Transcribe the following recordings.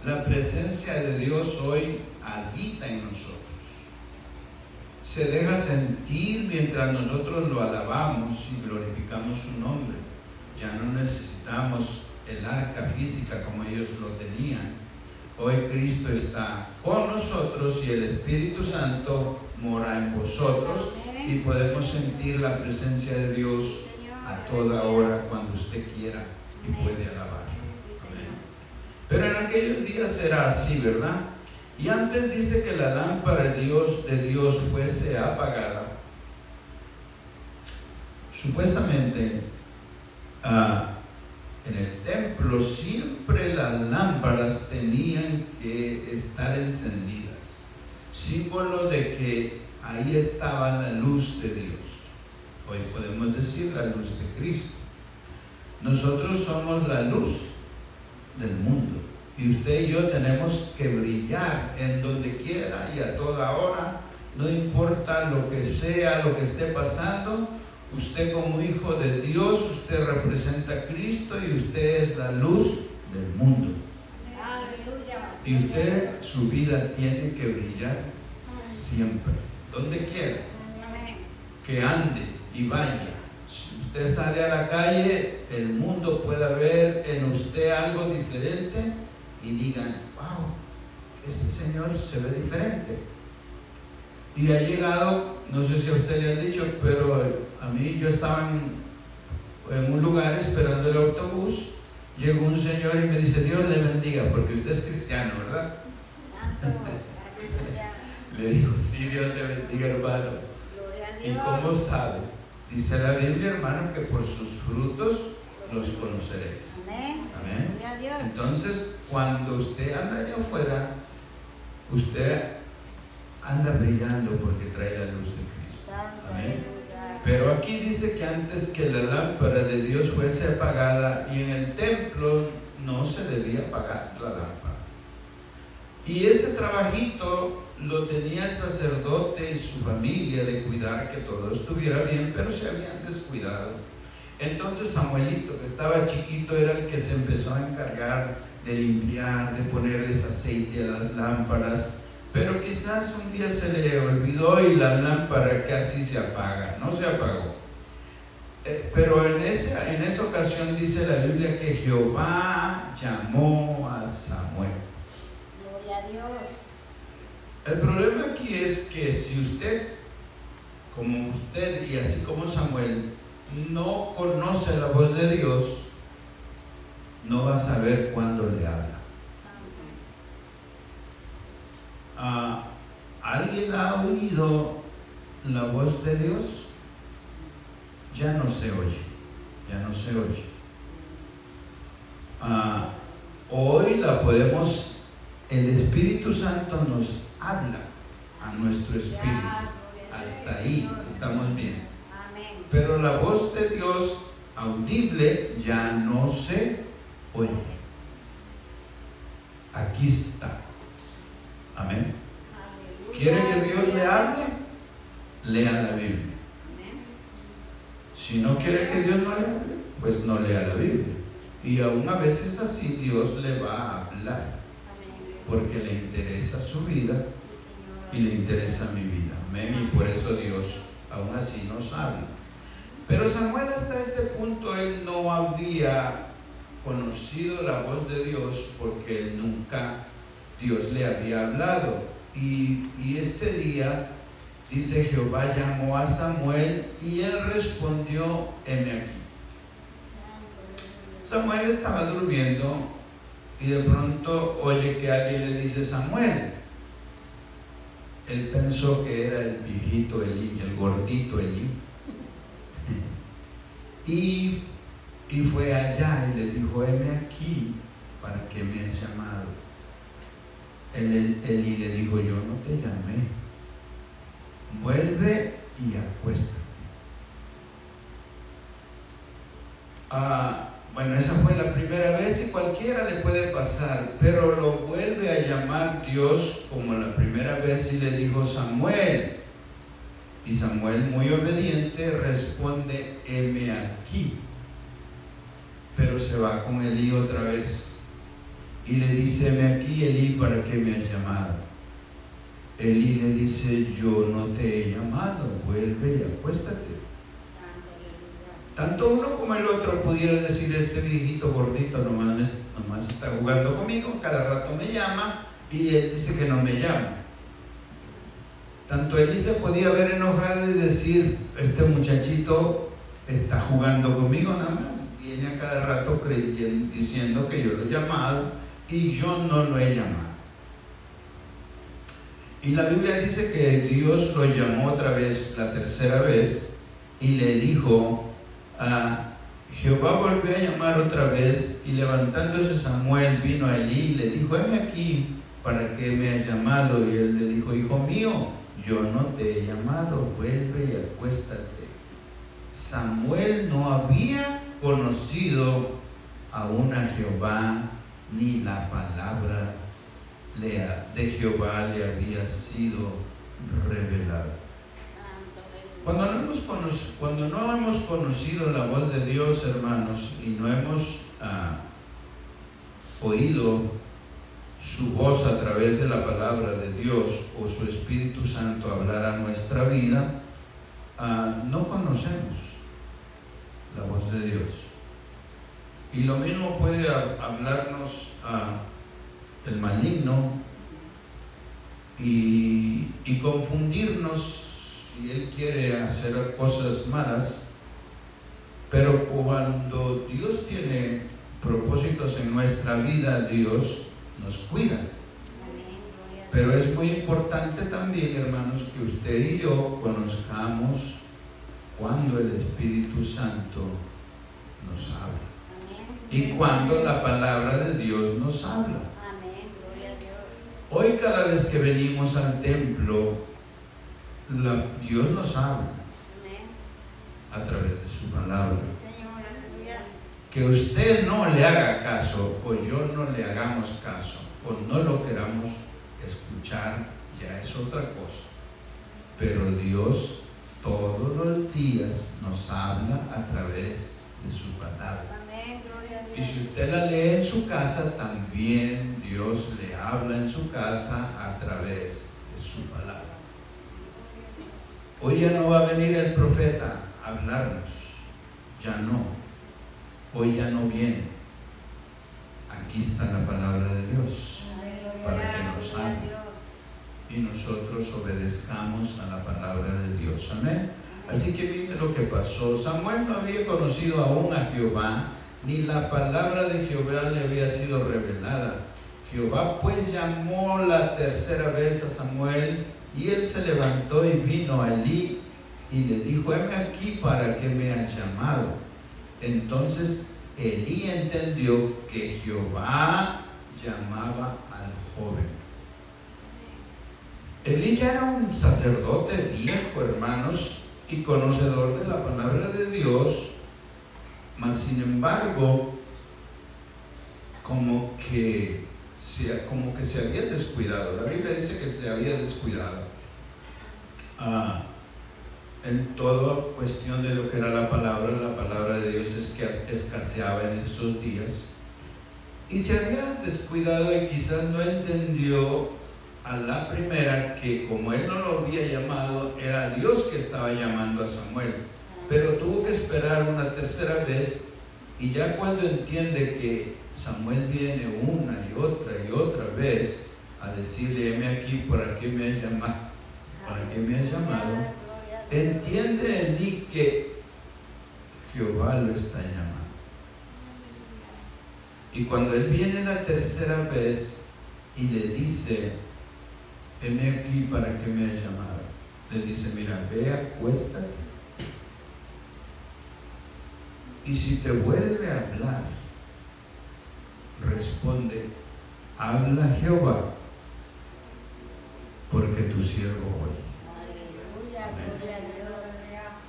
La presencia de Dios hoy habita en nosotros. Se deja sentir mientras nosotros lo alabamos y glorificamos su nombre. Ya no necesitamos el arca física como ellos lo tenían. Hoy Cristo está con nosotros y el Espíritu Santo mora en vosotros y podemos sentir la presencia de Dios a toda hora cuando usted quiera y puede alabar. Amén. Pero en aquellos días será así, ¿verdad? Y antes dice que la lámpara de Dios fuese apagada. Supuestamente en el templo siempre las lámparas tenían que estar encendidas, símbolo de que ahí estaba la luz de Dios. Hoy podemos decir la luz de Cristo. Nosotros somos la luz del mundo y usted y yo tenemos que brillar en donde quiera y a toda hora, no importa lo que sea, lo que esté pasando. Usted como hijo de Dios, usted representa a Cristo y usted es la luz del mundo. Y usted, su vida tiene que brillar siempre, donde quiera, que ande y vaya. Si usted sale a la calle, el mundo pueda ver en usted algo diferente y digan, wow, este señor se ve diferente. Y ha llegado, no sé si a usted le han dicho, pero a mí, yo estaba en un lugar esperando el autobús, llegó un señor y me dice, Dios le bendiga, porque usted es cristiano, ¿verdad? Le dijo, sí, Dios le bendiga, hermano. ¿Y cómo sabe? Dice la Biblia, hermano, que por sus frutos los conoceréis. Amén. Entonces, cuando usted anda allá afuera, usted anda brillando porque trae la luz de Cristo. Amén. Pero aquí dice que antes que la lámpara de Dios fuese apagada, y en el templo no se debía apagar la lámpara. Y ese trabajito lo tenía el sacerdote y su familia de cuidar que todo estuviera bien, pero se habían descuidado. Entonces Samuelito, que estaba chiquito, era el que se empezó a encargar de limpiar, de ponerles aceite a las lámparas. Pero quizás un día se le olvidó y la lámpara casi se apaga, no se apagó. Pero en esa ocasión dice la Biblia que Jehová llamó a Samuel. Gloria a Dios. El problema aquí es que si usted, como usted y así como Samuel, no conoce la voz de Dios, no va a saber cuándo le habla. ¿Alguien ha oído la voz de Dios? Ya no se oye, ya no se oye. Hoy la podemos, el Espíritu Santo nos habla a nuestro espíritu. Hasta ahí estamos bien. Pero la voz de Dios audible ya no se oye. Aquí está. Amén. ¿Quiere que Dios le hable? Lea la Biblia. Si no quiere que Dios no le hable, pues no lea la Biblia. Y aún a veces así Dios le va a hablar, porque le interesa su vida y le interesa mi vida. Amén. Y por eso Dios aún así nos habla. Pero Samuel hasta este punto él no había conocido la voz de Dios, porque él nunca Dios le había hablado. Y este día dice, Jehová llamó a Samuel y él respondió, heme aquí. Samuel estaba durmiendo y de pronto oye que alguien le dice, Samuel. Él pensó que era el viejito Elí, el gordito Elí. Y fue allá y le dijo, heme aquí, ¿para qué me has llamado? Elí le dijo, yo no te llamé, vuelve y acuéstate. Bueno, esa fue la primera vez y cualquiera le puede pasar, pero lo vuelve a llamar Dios como la primera vez y le dijo, Samuel. Y Samuel, muy obediente, responde, heme aquí. Pero se va con Elí otra vez. y le dice: heme aquí, Elí, ¿para qué me has llamado? Elí le dice: yo no te he llamado, vuelve y acuéstate. Tanto uno como el otro pudiera decir: este viejito gordito nomás está jugando conmigo, cada rato me llama y él dice que no me llama. Tanto Elí se podía haber enojado y decir: este muchachito está jugando conmigo nada más, viene a cada rato diciendo que yo lo he llamado y yo no lo he llamado. Y la Biblia dice que Dios lo llamó otra vez, la tercera vez, y le dijo: Jehová volvió a llamar otra vez, y levantándose Samuel vino a Elí y le dijo: heme aquí, ¿para qué me has llamado? Y él le dijo: hijo mío, yo no te he llamado, vuelve y acuéstate. Samuel no había conocido aún a Jehová, ni la palabra de Jehová le había sido revelada. Cuando no hemos conocido la voz de Dios, hermanos, y no hemos oído su voz a través de la palabra de Dios o su Espíritu Santo hablar a nuestra vida, no conocemos la voz de Dios. Y lo mismo puede hablarnos el maligno y confundirnos si él quiere hacer cosas malas. Pero cuando Dios tiene propósitos en nuestra vida, Dios nos cuida. Pero es muy importante también, hermanos, que usted y yo conozcamos cuando el Espíritu Santo nos habla y cuando la palabra de Dios nos habla. Hoy, cada vez que venimos al templo, Dios nos habla a través de su palabra. Que usted no le haga caso o yo no le hagamos caso o no lo queramos escuchar, ya es otra cosa. Pero Dios todos los días nos habla a través de su palabra. Y si usted la lee en su casa, también Dios le habla en su casa a través de su palabra. Hoy ya no va a venir el profeta a hablarnos, ya no. Hoy ya no viene. Aquí está la palabra de Dios para que nos hable y nosotros obedezcamos a la palabra de Dios. Amén. Así que mire lo que pasó. Samuel no había conocido aún a Jehová, ni la palabra de Jehová le había sido revelada. Jehová pues llamó la tercera vez a Samuel, y él se levantó y vino a Elí y le dijo: heme aquí, ¿para qué me has llamado? Entonces Elí entendió que Jehová llamaba al joven. Elí ya era un sacerdote viejo, hermanos, y conocedor de la palabra de Dios, mas sin embargo, como que se había descuidado. La Biblia dice que se había descuidado en toda cuestión de lo que era la palabra de Dios es que escaseaba en esos días, y se había descuidado y quizás no entendió a la primera que como él no lo había llamado, era Dios que estaba llamando a Samuel, pero tuvo que esperar una tercera vez, y ya cuando entiende que Samuel viene una y otra vez a decirle: heme aquí, ¿para qué me has llamado? ¿Para qué me has llamado? Entiende Elí que Jehová lo está llamando. Y cuando él viene la tercera vez y le dice: heme aquí, ¿para qué me has llamado? Le dice: mira, ve, acuéstate. Y si te vuelve a hablar, responde: habla Jehová, porque tu siervo oye.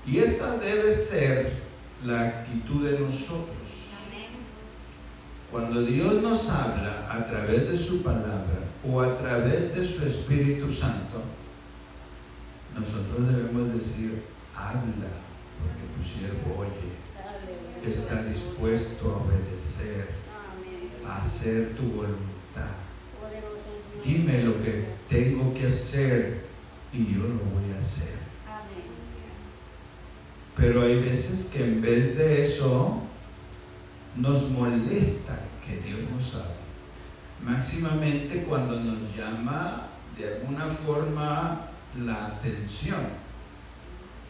Y esta debe ser la actitud de nosotros. Cuando Dios nos habla a través de su palabra o a través de su Espíritu Santo, nosotros debemos decir: habla, porque tu siervo oye, está dispuesto a obedecer. a hacer tu voluntad. Poderoso Dios. Dime lo que tengo que hacer y yo lo voy a hacer. Amén. Pero hay veces que en vez de eso nos molesta que Dios nos hable. Máximamente cuando nos llama de alguna forma la atención,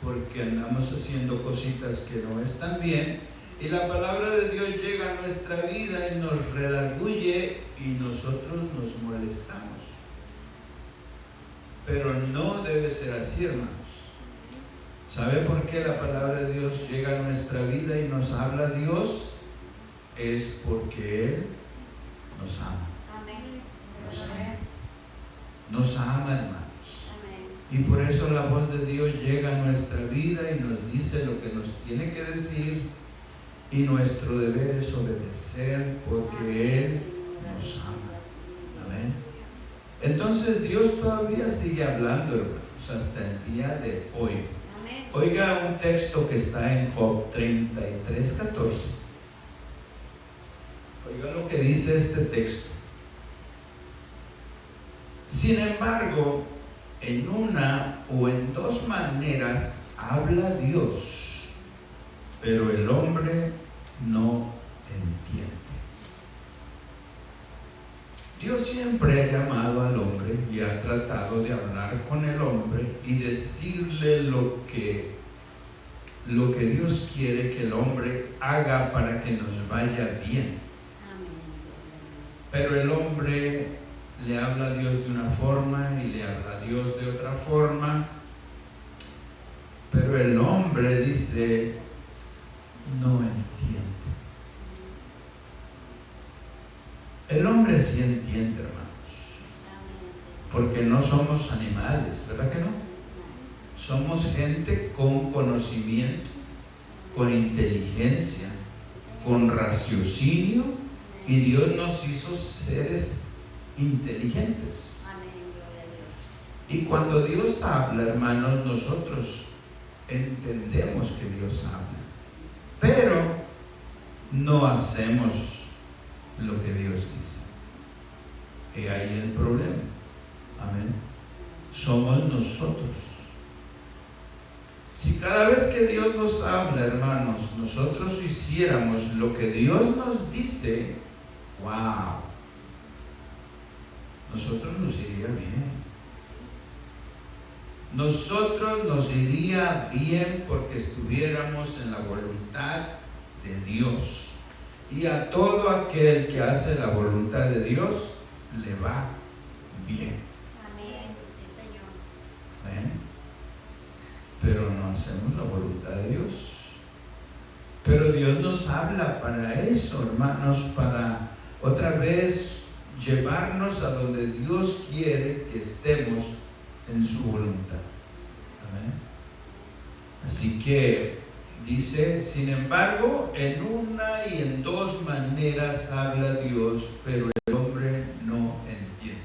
porque andamos haciendo cositas que no están bien y la palabra de Dios llega a nuestra vida y nos redarguye y nosotros nos molestamos. Pero no debe ser así, hermanos. ¿Sabe por qué la palabra de Dios llega a nuestra vida y nos habla Dios? Es porque Él nos ama. Amén. Nos ama, hermanos. Amén. Y por eso la voz de Dios llega a nuestra vida y nos dice lo que nos tiene que decir. Y nuestro deber es obedecer porque Él nos ama. Amén. Entonces Dios todavía sigue hablando, hermanos, hasta el día de hoy. Amén. Oiga un texto que está en Job 33:14. Oiga lo que dice este texto. Sin embargo, en una o en dos maneras habla Dios, pero el hombre no entiende. Dios siempre ha llamado al hombre y ha tratado de hablar con el hombre y decirle lo que Dios quiere que el hombre haga para que nos vaya bien. Pero el hombre le habla a Dios de una forma y le habla a Dios de otra forma. Pero el hombre dice, no entiende. El hombre sí entiende, hermanos, porque no somos animales, ¿verdad que no? Somos gente con conocimiento, con inteligencia, con raciocinio, y Dios nos hizo seres inteligentes. Y cuando Dios habla, hermanos, nosotros entendemos que Dios habla, pero no hacemos lo que Dios dice. Y ahí el problema. Amén. Somos nosotros. Si cada vez que Dios nos habla, hermanos, nosotros hiciéramos lo que Dios nos dice, wow, nosotros nos iría bien. Nosotros nos iría bien porque estuviéramos en la voluntad de Dios. Y a todo aquel que hace la voluntad de Dios le va bien. Amén. Sí, Señor. ¿Ven? Pero no hacemos la voluntad de Dios. Pero Dios nos habla para eso, hermanos, para otra vez llevarnos a donde Dios quiere que estemos en su voluntad. Amén. Así que dice, sin embargo, en una y en dos maneras habla Dios, pero el hombre no entiende.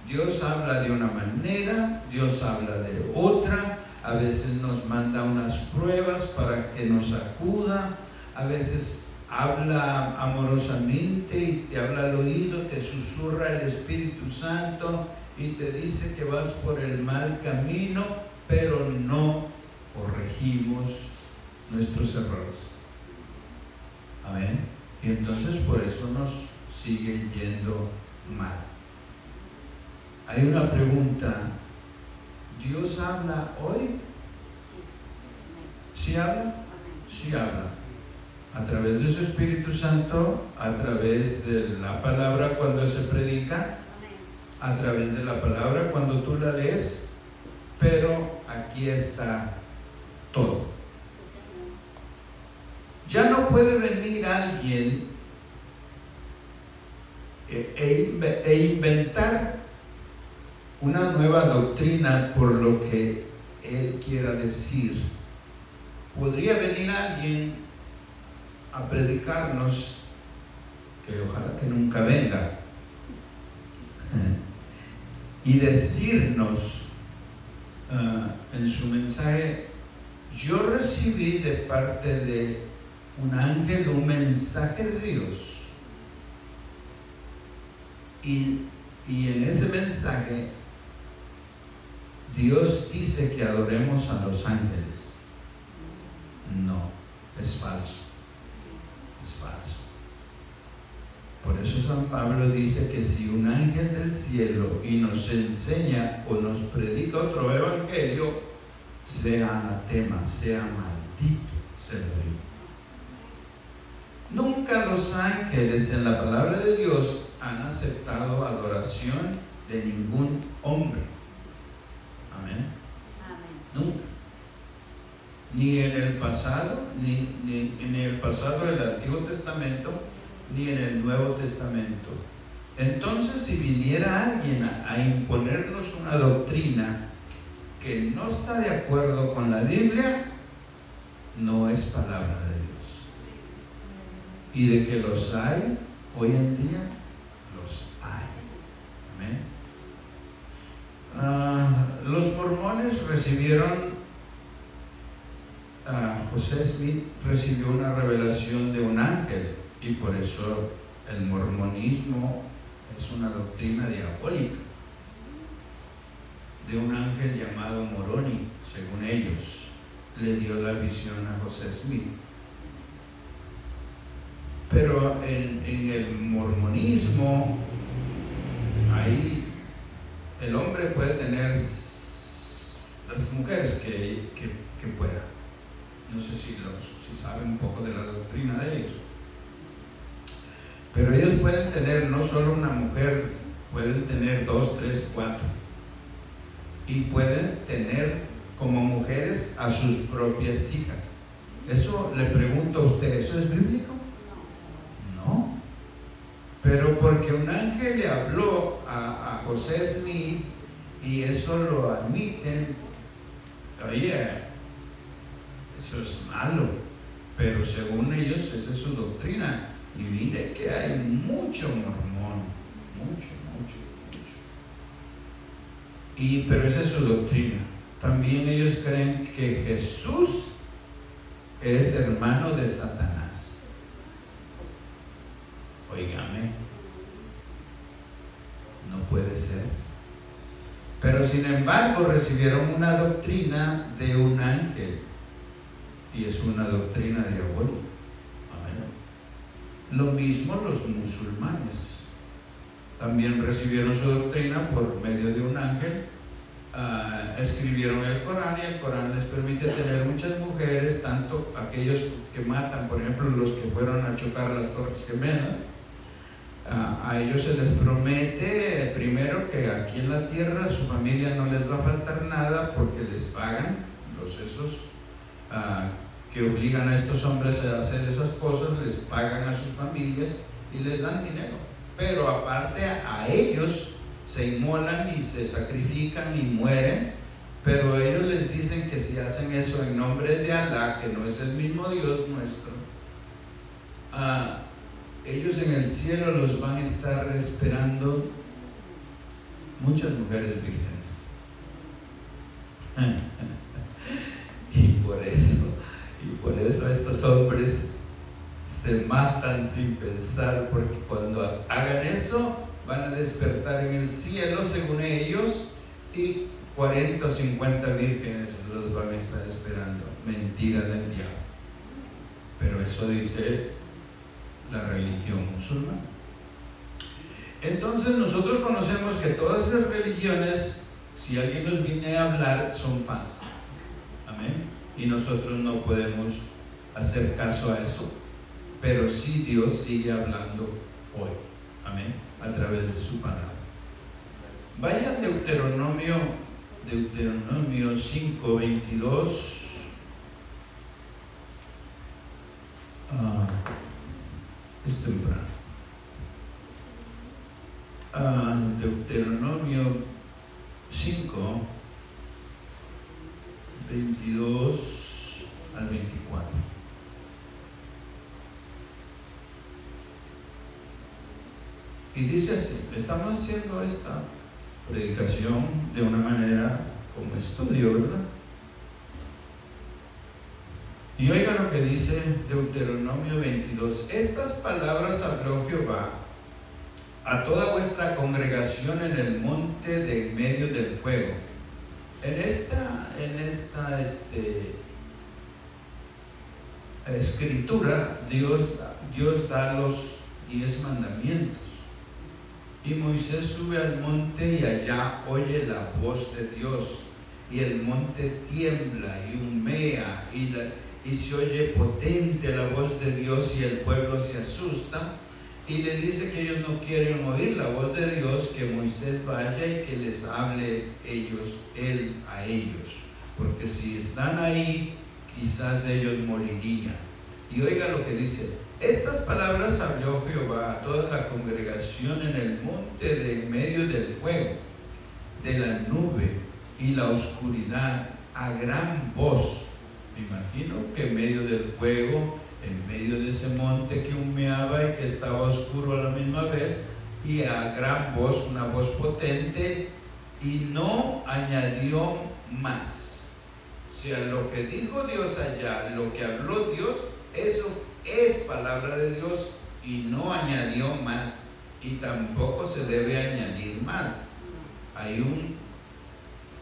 Dios habla de una manera, Dios habla de otra, a veces nos manda unas pruebas para que nos sacuda, a veces habla amorosamente y te habla al oído, te susurra el Espíritu Santo y te dice que vas por el mal camino, pero no corregimos nuestros errores. Amén. Y entonces por eso nos sigue yendo mal. Hay una pregunta. ¿Dios habla hoy? ¿Sí habla? Sí habla. A través de su Espíritu Santo, a través de la palabra cuando se predica, a través de la palabra cuando tú la lees, pero aquí está todo. Ya no puede venir alguien e inventar una nueva doctrina por lo que él quiera decir. Podría venir alguien a predicarnos, que ojalá que nunca venga, y decirnos en su mensaje: yo recibí de parte de un ángel un mensaje de Dios Y en ese mensaje, Dios dice que adoremos a los ángeles. No, es falso. Es falso. Por eso San Pablo dice que si un ángel del cielo y nos enseña o nos predica otro evangelio, sea anatema, sea maldito, se lo digo. Nunca los ángeles en la palabra de Dios han aceptado adoración de ningún hombre. Amén. Nunca. Ni en el pasado, ni en el pasado del Antiguo Testamento, ni en el Nuevo Testamento. Entonces, si viniera alguien a imponernos una doctrina que no está de acuerdo con la Biblia, no es palabra de Dios. Y de que los hay, hoy en día, los hay. Amén. Los mormones recibieron, José Smith recibió una revelación de un ángel, y por eso el mormonismo es una doctrina diabólica, de un ángel llamado Moroni, según ellos, le dio la visión a José Smith. Pero en el mormonismo, ahí el hombre puede tener las mujeres que pueda. No sé si saben un poco de la doctrina de ellos. Pero ellos pueden tener no solo una mujer, pueden tener 2, 3, 4. Y pueden tener como mujeres a sus propias hijas. Eso le pregunto a usted, ¿eso es bíblico? No. Pero porque un ángel le habló a José Smith y eso lo admiten, oye, eso es malo. Pero según ellos, esa es su doctrina. Y mire que hay mucho mormón, mucho. Pero esa es su doctrina. También ellos creen que Jesús es hermano de Satanás. Óigame, no puede ser. Pero sin embargo recibieron una doctrina de un ángel, y es una doctrina diabólica. Lo mismo los musulmanes. También recibieron su doctrina por medio de un ángel. Escribieron el Corán, y el Corán les permite tener muchas mujeres, tanto aquellos que matan, por ejemplo, los que fueron a chocar las Torres Gemelas. A ellos se les promete primero que aquí en la tierra su familia no les va a faltar nada, porque les pagan esos que obligan a estos hombres a hacer esas cosas, les pagan a sus familias y les dan dinero. Pero aparte a ellos se inmolan y se sacrifican y mueren, pero ellos les dicen que si hacen eso en nombre de Alá, que no es el mismo Dios nuestro, ellos en el cielo los van a estar esperando muchas mujeres vírgenes. Y por eso estos hombres se matan sin pensar, porque cuando hagan eso van a despertar en el cielo, según ellos, y 40 o 50 vírgenes los van a estar esperando. Mentira del diablo. Pero eso dice la religión musulmana. Entonces nosotros conocemos que todas esas religiones, si alguien nos viene a hablar, son falsas. Amén. Y nosotros no podemos hacer caso a eso, pero sí Dios sigue hablando hoy. Amén. A través de su palabra. Vayan Deuteronomio 5:22. Es temprano. Deuteronomio 5:22 al 24. Y dice así: estamos haciendo esta predicación de una manera como estudio, ¿verdad? Y oiga lo que dice Deuteronomio 22. Estas palabras habló Jehová a toda vuestra congregación en el monte de en medio del fuego. En esta escritura, Dios da los 10 mandamientos. Y Moisés sube al monte y allá oye la voz de Dios. Y el monte tiembla y humea y se oye potente la voz de Dios y el pueblo se asusta. Y le dice que ellos no quieren oír la voz de Dios, que Moisés vaya y que les hable él a ellos. Porque si están ahí, quizás ellos morirían. Y oiga lo que dice: estas palabras habló Jehová a toda la congregación en el monte de en medio del fuego, de la nube y la oscuridad, a gran voz. Me imagino que en medio del fuego, en medio de ese monte que humeaba y que estaba oscuro a la misma vez, y a gran voz, una voz potente, y no añadió más. O sea, lo que dijo Dios allá, lo que habló Dios, eso es palabra de Dios y no añadió más, y tampoco se debe añadir más. Hay un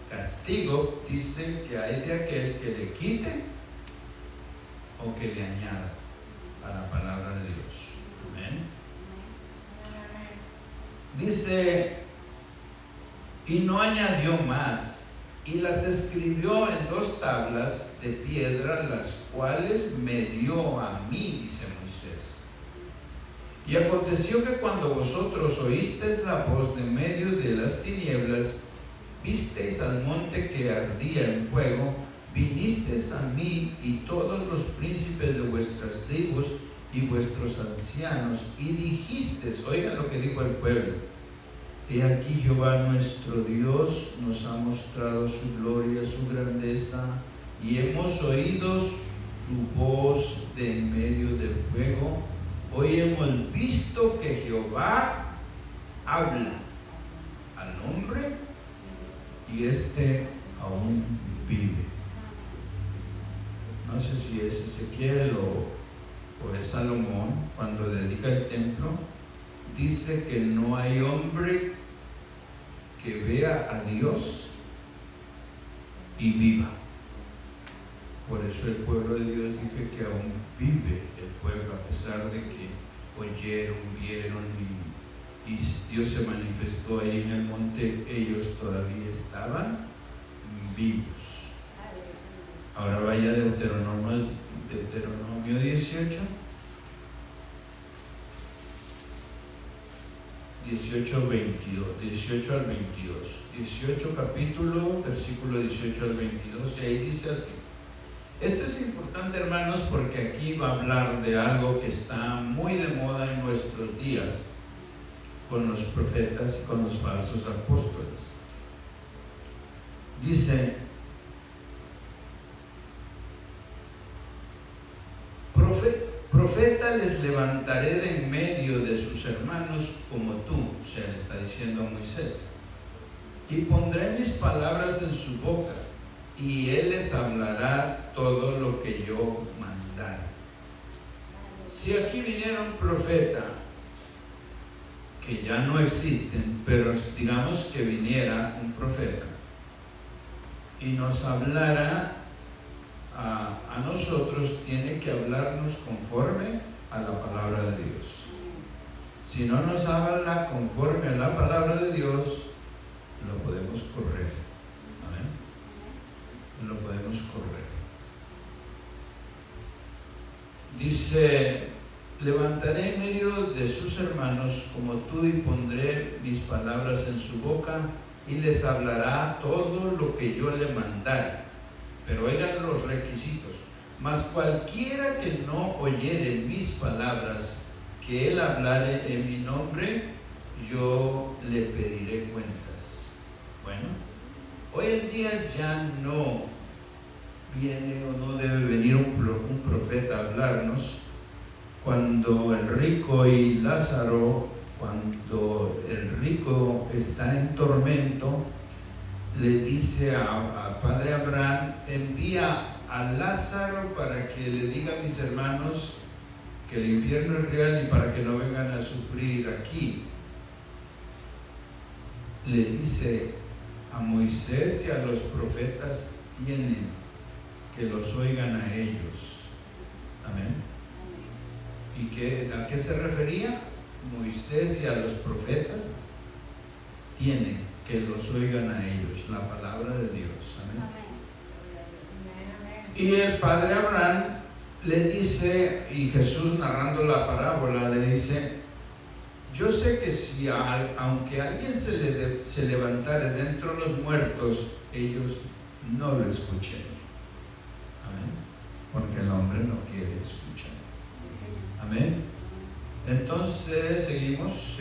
castigo, dice, que hay de aquel que le quite o que le añada a la palabra de Dios. Amén. Dice, y no añadió más, y las escribió en 2 tablas de piedra, las cuales me dio a mí, dice Moisés. Y aconteció que cuando vosotros oísteis la voz de medio de las tinieblas, visteis al monte que ardía en fuego, vinisteis a mí y todos los príncipes de vuestras tribus y vuestros ancianos, y dijisteis, oigan lo que dijo el pueblo: he aquí Jehová nuestro Dios nos ha mostrado su gloria, su grandeza, y hemos oído su voz de en medio del fuego. Hoy hemos visto que Jehová habla al hombre y éste aún vive. No sé si es Ezequiel o es Salomón, cuando dedica el templo, dice que no hay hombre que vea a Dios y viva. Por eso el pueblo de Dios dice que aún vive el pueblo, a pesar de que oyeron, vieron y Dios se manifestó ahí en el monte, ellos todavía estaban vivos. Ahora vaya a Deuteronomio 18. 18 al 22, 18 capítulo, versículo 18 al 22, y ahí dice así. Esto es importante, hermanos, porque aquí va a hablar de algo que está muy de moda en nuestros días, con los profetas y con los falsos apóstoles. Dice: profeta les levantaré de en medio de sus hermanos como tú, o sea, le está diciendo a Moisés, y pondré mis palabras en su boca, y él les hablará todo lo que yo mandare. Si aquí viniera un profeta, que ya no existen, pero digamos que viniera un profeta y nos hablara a nosotros, tiene que hablarnos conforme a la palabra de Dios. Si no nos habla conforme a la palabra de Dios, lo podemos correr. ¿Amén? Lo podemos correr. Dice: levantaré en medio de sus hermanos como tú, y pondré mis palabras en su boca, y les hablará todo lo que yo le mandare. Pero oigan los requisitos: mas cualquiera que no oyere mis palabras, que él hablare en mi nombre, yo le pediré cuentas. Bueno, hoy en día ya no viene o no debe venir un profeta a hablarnos. Cuando el rico y Lázaro, cuando el rico está en tormento, le dice a padre Abraham: envía a Lázaro para que le diga a mis hermanos que el infierno es real y para que no vengan a sufrir aquí. le dice a Moisés y a los profetas tienen que los oigan a ellos. Amén. ¿Y a qué se refería? Moisés y a los profetas tienen que los oigan a ellos, la palabra de Dios. Amén. Y el padre Abraham le dice, y Jesús narrando la parábola le dice: yo sé que si aunque alguien se levantare dentro de los muertos, ellos no lo escuchen. Amén. Porque el hombre no quiere escuchar. Amén. Entonces seguimos.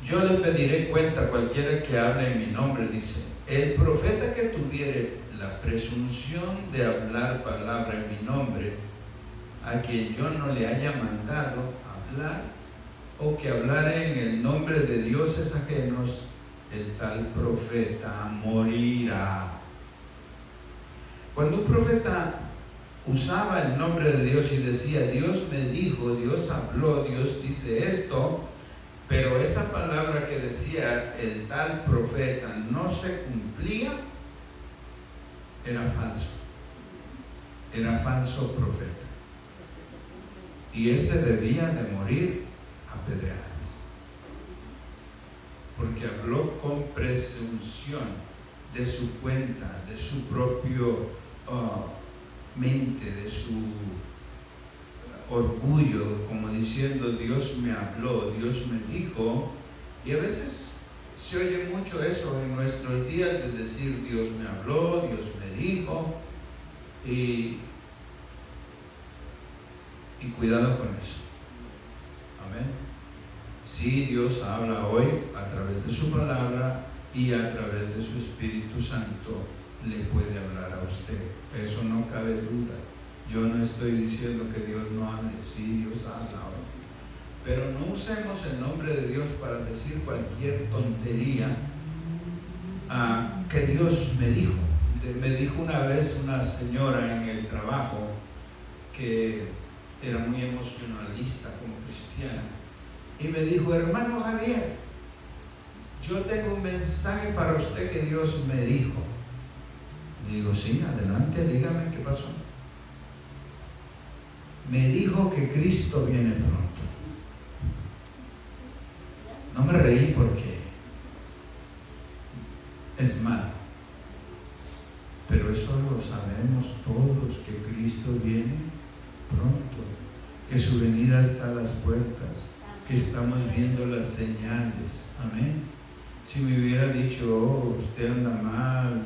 Yo le pediré cuenta a cualquiera que hable en mi nombre, dice. El profeta que tuviere la presunción de hablar palabra en mi nombre, a quien yo no le haya mandado hablar, o que hablare en el nombre de dioses ajenos, el tal profeta morirá. Cuando un profeta usaba el nombre de Dios y decía: Dios me dijo, Dios habló, Dios dice esto, pero esa palabra que decía el tal profeta no se cumplía, era falso profeta, y ese debía de morir a pedradas, porque habló con presunción de su cuenta, de su propio mente, de su orgullo, como diciendo: Dios me habló, Dios me dijo. Y a veces se oye mucho eso en nuestros días, de decir: Dios me habló, Dios me dijo, y cuidado con eso. Amén. Sí, Dios habla hoy a través de su palabra y a través de su Espíritu Santo le puede hablar a usted, eso no cabe duda. Yo no estoy diciendo que Dios no hable, sí, Dios habla hoy, pero no usemos el nombre de Dios para decir cualquier tontería. Que Dios me dijo. Me dijo una vez una señora en el trabajo que era muy emocionalista como cristiana, y me dijo: hermano Javier, yo tengo un mensaje para usted que Dios me dijo. Digo: sí, adelante, dígame qué pasó. Me dijo que Cristo viene pronto. No me reí porque es malo, pero eso lo sabemos todos, que Cristo viene pronto, que su venida está a las puertas, que estamos viendo las señales. Amén. Si me hubiera dicho: oh, usted anda mal,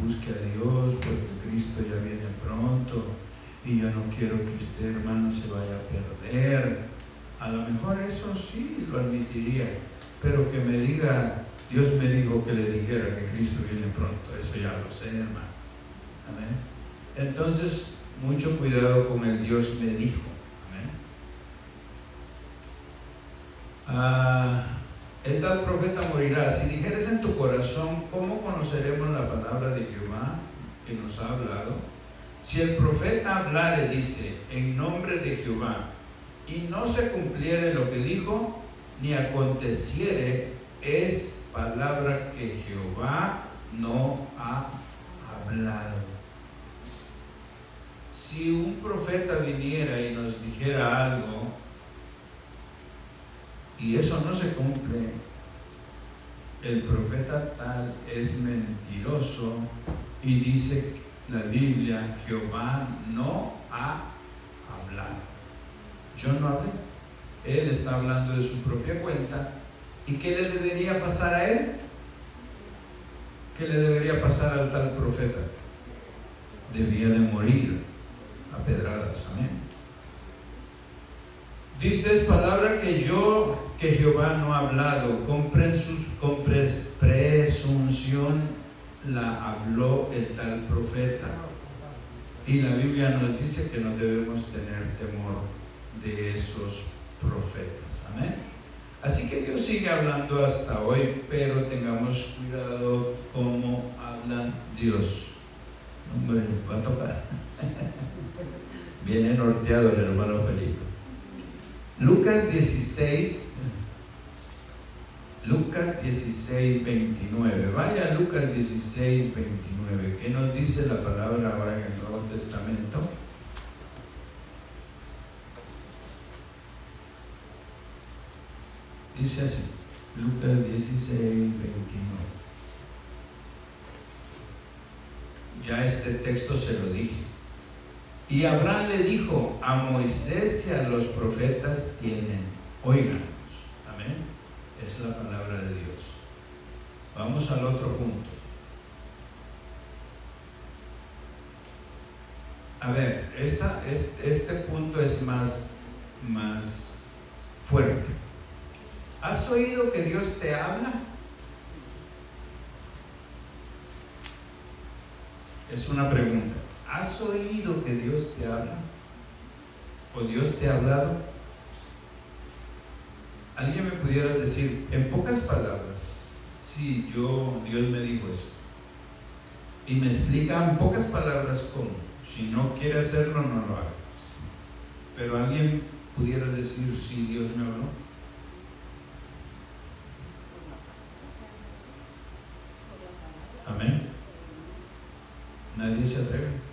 busque a Dios porque Cristo ya viene pronto y yo no quiero que usted, hermano, se vaya a perder, a lo mejor eso sí lo admitiría, pero que me diga: Dios me dijo que le dijera que Cristo viene pronto, eso ya lo sé, hermano. Amén. Entonces, mucho cuidado con el Dios me dijo. Amén. El tal profeta morirá. Si dijeres en tu corazón: ¿cómo conoceremos la palabra de Jehová que nos ha hablado? Si el profeta hablare, dice, en nombre de Jehová, y no se cumpliere lo que dijo, ni aconteciere, es palabra que Jehová no ha hablado. Si un profeta viniera y nos dijera algo, y eso no se cumple, el profeta tal es mentiroso, y dice la Biblia: Jehová no ha hablado. Yo no hablé. Él está hablando de su propia cuenta. ¿Y qué le debería pasar a él? ¿Qué le debería pasar al tal profeta? Debía de morir a pedradas. Amén. Dice: es palabra que Jehová no ha hablado, con presunción la habló el tal profeta. Y la Biblia nos dice que no debemos tener temor de esos profetas. Amén. Así que Dios sigue hablando hasta hoy, pero tengamos cuidado cómo habla Dios. Hombre, va a tocar. Viene norteado el hermano Felipe. Lucas 16, 29. Vaya a Lucas 16, 29. ¿Qué nos dice la palabra ahora en el Nuevo Testamento? Dice así, Lucas 16, 29. Ya este texto se lo dije. Y Abraham le dijo: a Moisés y a los profetas tienen, óiganos. Amén. Es la palabra de Dios. Vamos al otro punto. A ver, este punto es más fuerte. ¿Has oído que Dios te habla? Es una pregunta. ¿Has oído que Dios te habla? ¿O Dios te ha hablado? Alguien me pudiera decir, en pocas palabras, sí, Dios me dijo eso. Y me explica en pocas palabras cómo. Si no quiere hacerlo, no lo haga. Pero alguien pudiera decir, sí, Dios me habló. Amén. ¿Nadie se atreve?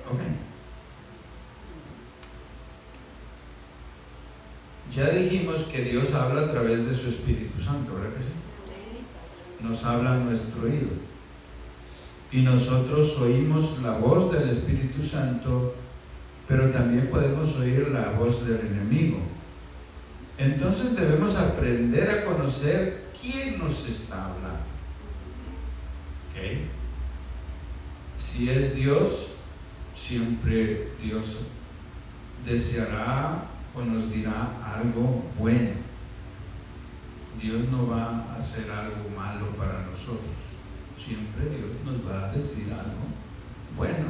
Ok. Ya dijimos que Dios habla a través de su Espíritu Santo, ¿verdad que sí? Nos habla a nuestro oído. Y nosotros oímos la voz del Espíritu Santo, pero también podemos oír la voz del enemigo. Entonces debemos aprender a conocer quién nos está hablando. ¿Ok? Si es Dios, siempre Dios deseará o nos dirá algo bueno. Dios no va a hacer algo malo para nosotros. Siempre Dios nos va a decir algo bueno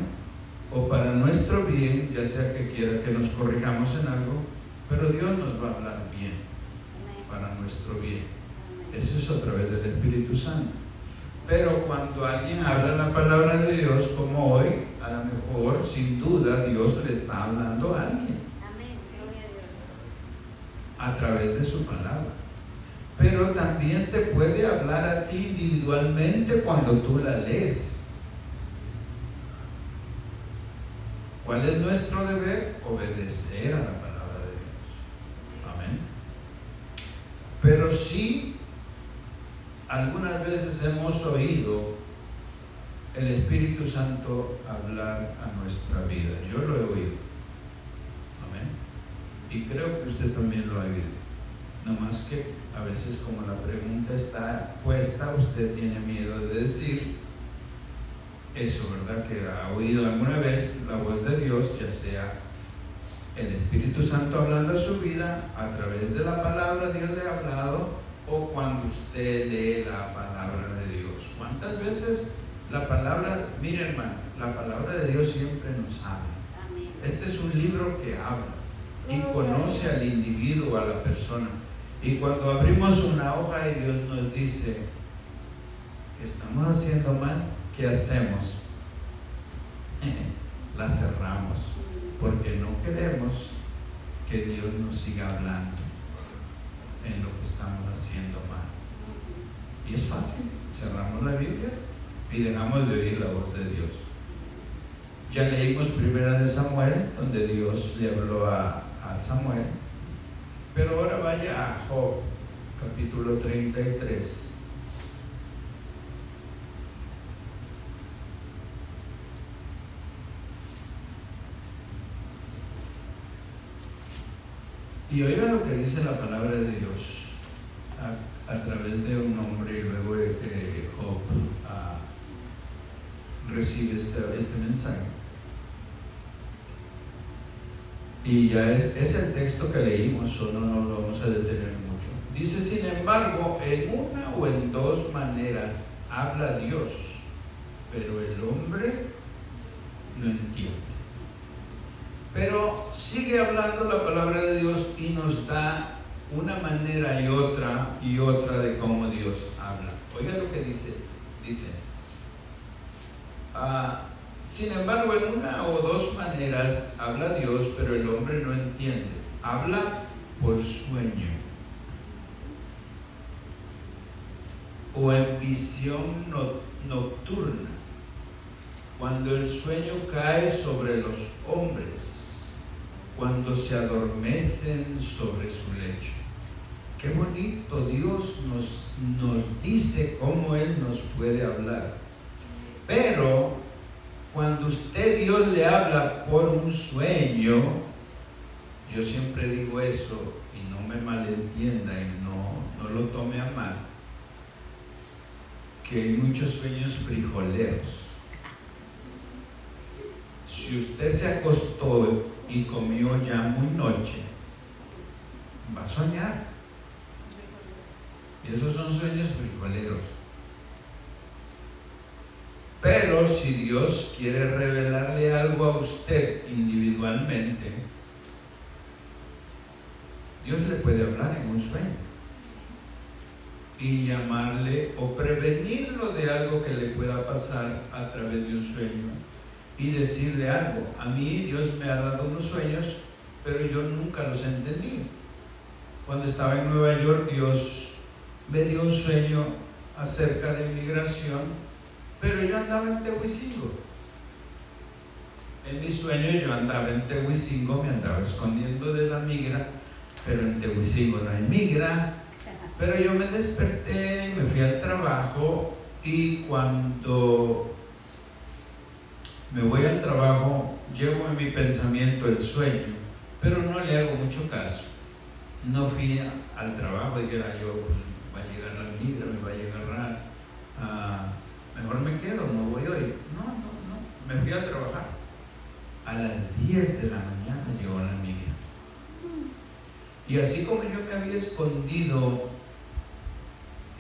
o para nuestro bien, ya sea que quiera que nos corrijamos en algo, pero Dios nos va a hablar bien, para nuestro bien. Eso es a través del Espíritu Santo. Pero cuando alguien habla la palabra de Dios, como hoy, a lo mejor, sin duda, Dios le está hablando a alguien. Amén. Gloria a Dios. A través de su palabra. Pero también te puede hablar a ti individualmente cuando tú la lees. ¿Cuál es nuestro deber? Obedecer a la palabra de Dios. Amén. Pero sí, algunas veces hemos oído el Espíritu Santo hablar a nuestra vida. Yo lo he oído. Amén. Y creo que usted también lo ha oído. No más que a veces, como la pregunta está puesta, usted tiene miedo de decir eso, ¿verdad? Que ha oído alguna vez la voz de Dios, ya sea el Espíritu Santo hablando a su vida, a través de la palabra Dios le ha hablado, o cuando usted lee la palabra de Dios. ¿Cuántas veces la palabra, mire hermano, la palabra de Dios siempre nos habla? Amén. Este es un libro que habla y conoce al individuo, a la persona. Y cuando abrimos una hoja y Dios nos dice que estamos haciendo mal, ¿qué hacemos? La cerramos, porque no queremos que Dios nos siga hablando en lo que estamos haciendo mal. Y es fácil, cerramos la Biblia y dejamos de oír la voz de Dios. Ya leímos 1 Samuel, donde Dios le habló a Samuel. Pero ahora vaya a Job, capítulo 33. Y oiga lo que dice la palabra de Dios a través de un hombre, y luego Job recibe este mensaje. Y ya es el texto que leímos, solo no lo vamos a detener mucho. Dice: sin embargo, en una o en dos maneras habla Dios, pero el hombre no entiende. Pero sigue hablando la palabra de Dios y nos da una manera y otra de cómo Dios habla. Oiga lo que dice. Sin embargo, en una o dos maneras habla Dios, pero el hombre no entiende. Habla por sueño o en visión nocturna, cuando el sueño cae sobre los hombres, cuando se adormecen sobre su lecho. Qué bonito, Dios nos dice cómo Él nos puede hablar. Pero cuando Dios le habla por un sueño, yo siempre digo eso, y no me malentienda y no lo tome a mal, que hay muchos sueños frijoleros. Si usted se acostó y comió ya muy noche, va a soñar. Y esos son sueños frijoleros. Pero si Dios quiere revelarle algo a usted individualmente, Dios le puede hablar en un sueño y llamarle o prevenirlo de algo que le pueda pasar a través de un sueño y decirle algo. A mí Dios me ha dado unos sueños, pero yo nunca los entendí. Cuando estaba en Nueva York, Dios me dio un sueño acerca de inmigración, pero yo andaba en Tehuicingo. En mi sueño yo andaba en Tehuicingo, me andaba escondiendo de la migra, pero en Tehuicingo no hay migra. Pero yo me desperté, me fui al trabajo, y cuando me voy al trabajo, llevo en mi pensamiento el sueño, pero no le hago mucho caso. No fui al trabajo, dijera yo, pues, va a llegar la migra, me va a agarrar, mejor me quedo, no voy hoy. No, me fui a trabajar. A las 10 de la mañana llegó la migra. Y así como yo me había escondido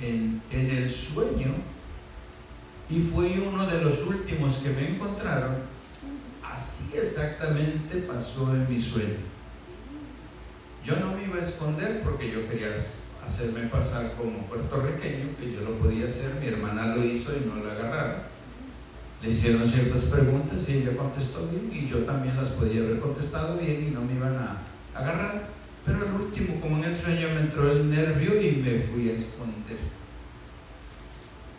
en el sueño, y fui uno de los últimos que me encontraron, así exactamente pasó en mi sueño. Yo no me iba a esconder porque yo quería hacerme pasar como puertorriqueño, que yo lo podía hacer. Mi hermana lo hizo y no la agarraron. Le hicieron ciertas preguntas y ella contestó bien, y yo también las podía haber contestado bien y no me iban a agarrar. Pero al último, como en el sueño, me entró el nervio y me fui a esconder.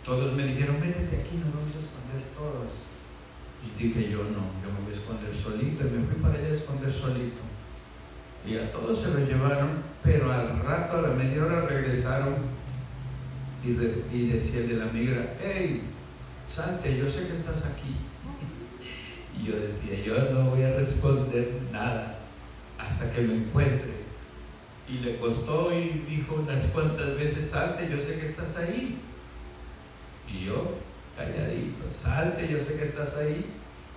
Todos me dijeron, métete aquí, nos vamos a esconder todos. Y dije yo, no, yo me voy a esconder solito, y me fui para allá a esconder solito. Y a todos se los llevaron, pero al rato, a la media hora, regresaron y decía el de la migra, hey, salte, yo sé que estás aquí. Y yo decía, yo no voy a responder nada hasta que me encuentre. Y le costó y dijo unas cuantas veces, salte, yo sé que estás ahí. Y yo, calladito, salte, yo sé que estás ahí.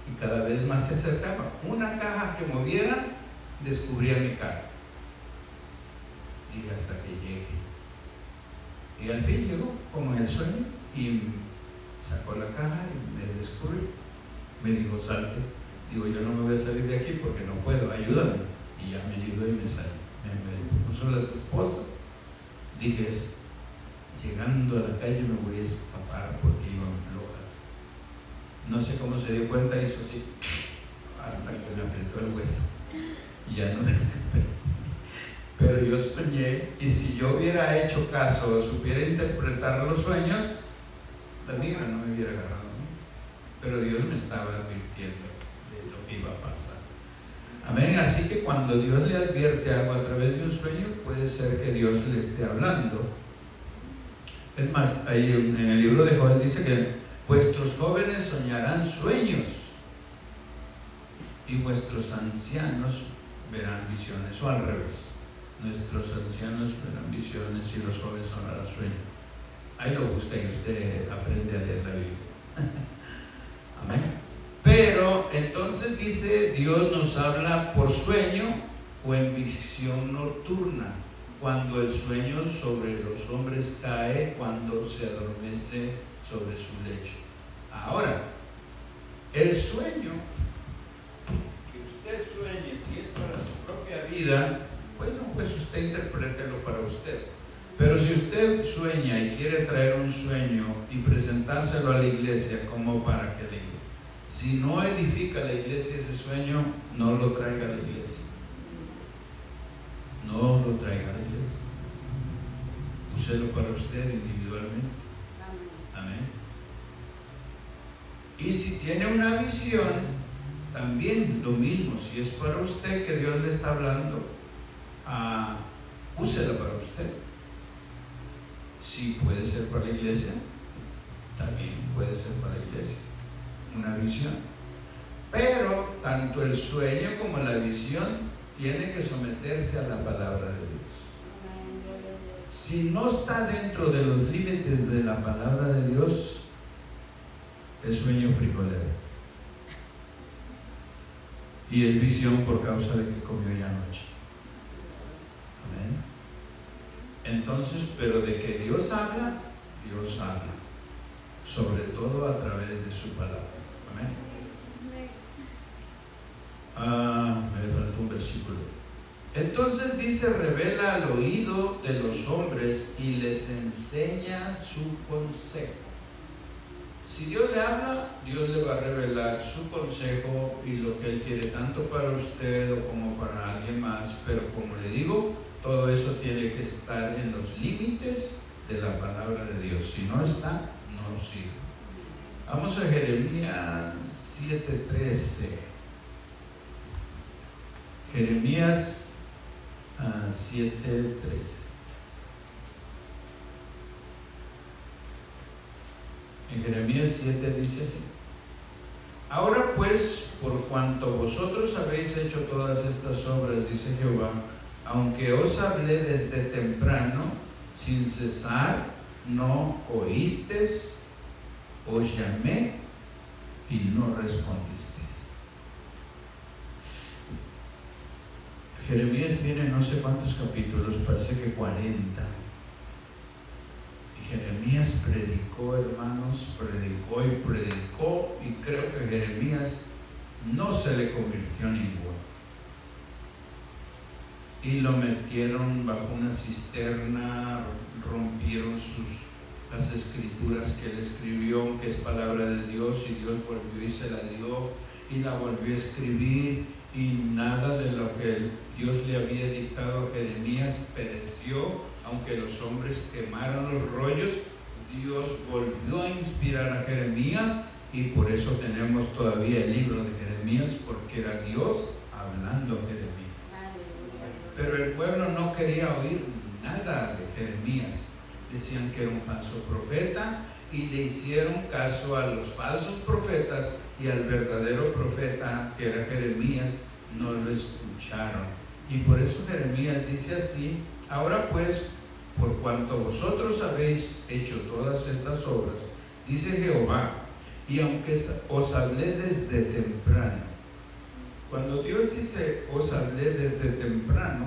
Y cada vez más se acercaba. Una caja que moviera, descubría mi cara. Y hasta que llegue. Y al fin llegó, como en el sueño, y sacó la caja y me descubrió. Me dijo, salte. Digo, yo no me voy a salir de aquí porque no puedo, ayúdame. Y ya me ayudó y me salí. Me puso las esposas. Dije, llegando a la calle me voy a escapar porque iban flojas. No sé cómo se dio cuenta, hizo así, hasta que me apretó el hueso. Y ya no me escapé. Pero yo soñé, y si yo hubiera hecho caso, supiera interpretar los sueños, la migra no me hubiera agarrado, ¿no? Pero Dios me estaba advirtiendo de lo que iba a pasar. Amén. Así que cuando Dios le advierte algo a través de un sueño, puede ser que Dios le esté hablando. Es más, ahí en el libro de Joel dice que vuestros jóvenes soñarán sueños y vuestros ancianos verán visiones, o al revés. Nuestros ancianos verán visiones y los jóvenes sonarán sueños. Ahí lo busca y usted aprende a leer la Biblia. Amén. Pero entonces dice, Dios nos habla por sueño o en visión nocturna, cuando el sueño sobre los hombres cae, cuando se adormece sobre su lecho. Ahora, el sueño, que usted sueñe, si es para su propia vida, bueno, pues usted interprételo para usted. Pero si usted sueña y quiere traer un sueño y presentárselo a la iglesia como para que le, si no edifica la iglesia ese sueño, no lo traiga a la iglesia. No lo úselo para usted individualmente. Amén. Y si tiene una visión, también lo mismo. Si es para usted que Dios le está hablando, úsela para usted. Si puede ser para la iglesia, también puede ser para la iglesia. Una visión. Pero tanto el sueño como la visión tiene que someterse a la palabra de Dios. Si no está dentro de los límites de la palabra de Dios, es sueño frijolero. Y es visión por causa de que comió ya anoche. Amén. Entonces, pero de que Dios habla, Dios habla. Sobre todo a través de su palabra. Amén. Me faltó un versículo. Entonces dice, revela al oído de los hombres y les enseña su consejo. Si Dios le habla, Dios le va a revelar su consejo y lo que Él quiere tanto para usted o como para alguien más. Pero como le digo, todo eso tiene que estar en los límites de la palabra de Dios. Si no está, no sirve. Vamos a Jeremías 7:13. Jeremías 7:13. En Jeremías 7 dice así: ahora pues, por cuanto vosotros habéis hecho todas estas obras, dice Jehová, aunque os hablé desde temprano, sin cesar, no oísteis, os llamé y no respondisteis. Jeremías tiene no sé cuántos capítulos, parece que 40. Y Jeremías predicó, hermanos, predicó y predicó, y creo que Jeremías no se le convirtió ninguno. Y lo metieron bajo una cisterna, rompieron las escrituras que él escribió, que es palabra de Dios, y Dios volvió y se la dio y la volvió a escribir, y nada de lo que Dios le había dictado a Jeremías pereció, aunque los hombres quemaron los rollos. Dios volvió a inspirar a Jeremías, y por eso tenemos todavía el libro de Jeremías, porque era Dios hablando a Jeremías. Pero el pueblo no quería oír nada de Jeremías. Decían que era un falso profeta, y le hicieron caso a los falsos profetas, y al verdadero profeta, que era Jeremías, no lo escucharon. Y por eso Jeremías dice así: ahora pues, por cuanto vosotros habéis hecho todas estas obras, dice Jehová, y aunque os hablé desde temprano. Cuando Dios dice os hablé desde temprano,